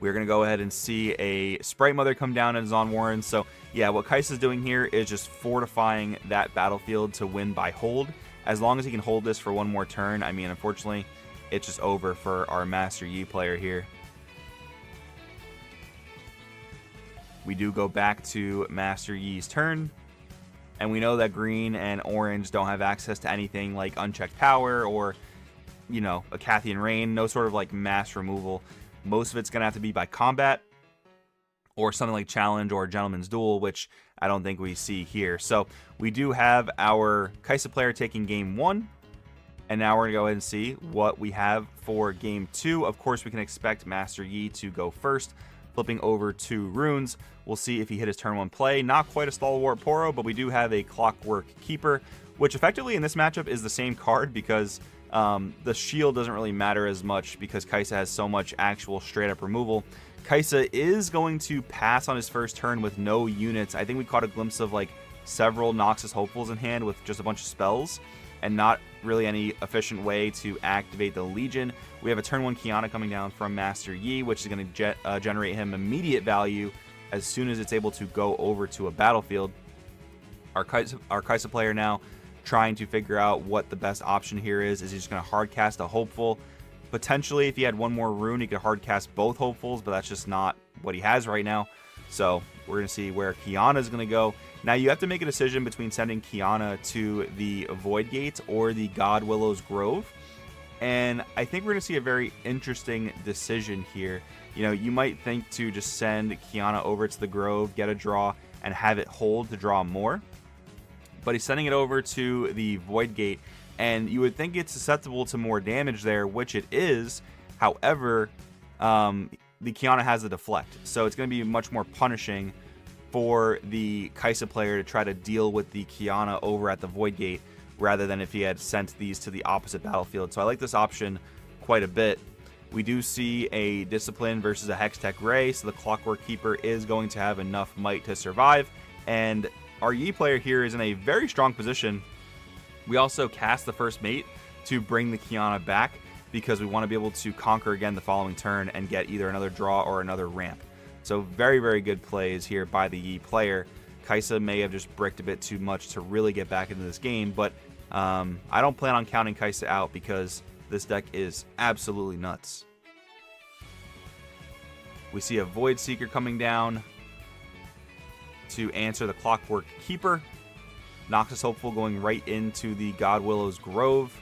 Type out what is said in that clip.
We're going to go ahead and see a Sprite Mother come down and Zon Warren. So, yeah, what Kai'Sa's doing here is just fortifying that battlefield to win by hold. As long as he can hold this for one more turn, I mean, unfortunately, it's just over for our Master Yi player here. We do go back to Master Yi's turn. And we know that green and orange don't have access to anything like unchecked power or, you know, a Cathian Rain. No sort of like mass removal. Most of it's going to have to be by combat or something like challenge or gentleman's duel, which I don't think we see here. So we do have our Kai'Sa player taking game 1. And now we're going to go ahead and see what we have for game 2. Of course, we can expect Master Yi to go first, flipping over 2 runes. We'll see if he hit his turn 1 play. Not quite a Stalwart Poro, but we do have a Clockwork Keeper, which effectively in this matchup is the same card because the shield doesn't really matter as much because Kai'Sa has so much actual straight up removal. Kai'Sa is going to pass on his first turn with no units. I think we caught a glimpse of like several Noxus Hopefuls in hand with just a bunch of spells and not really any efficient way to activate the Legion. We have a turn 1 Qiyana coming down from Master Yi, which is going to generate him immediate value as soon as it's able to go over to a battlefield. Our Kai'Sa player now trying to figure out what the best option here is. Is he just going to hard cast a Hopeful? Potentially, if he had one more rune, he could hard cast both Hopefuls, but that's just not what he has right now. So we're going to see where Qiyana is going to go. Now you have to make a decision between sending Qiyana to the Void Gate or the God Willow's Grove. And I think we're going to see a very interesting decision here. You know, you might think to just send Qiyana over to the Grove, get a draw, and have it hold to draw more. But he's sending it over to the Void Gate, and you would think it's susceptible to more damage there, which it is. However, the Qiyana has a deflect, so it's going to be much more punishing for the Kai'Sa player to try to deal with the Qiyana over at the Void Gate, rather than if he had sent these to the opposite battlefield. So I like this option quite a bit. We do see a Discipline versus a Hextech Ray, so the Clockwork Keeper is going to have enough might to survive, and our Yi player here is in a very strong position. We also cast the first mate to bring the Qiyana back because we want to be able to conquer again the following turn and get either another draw or another ramp. So very, very good plays here by the Yi player. Kai'Sa may have just bricked a bit too much to really get back into this game, but I don't plan on counting Kai'Sa out because this deck is absolutely nuts. We see a Void Seeker coming down to answer the Clockwork Keeper. Noxus Hopeful going right into the God Willow's Grove.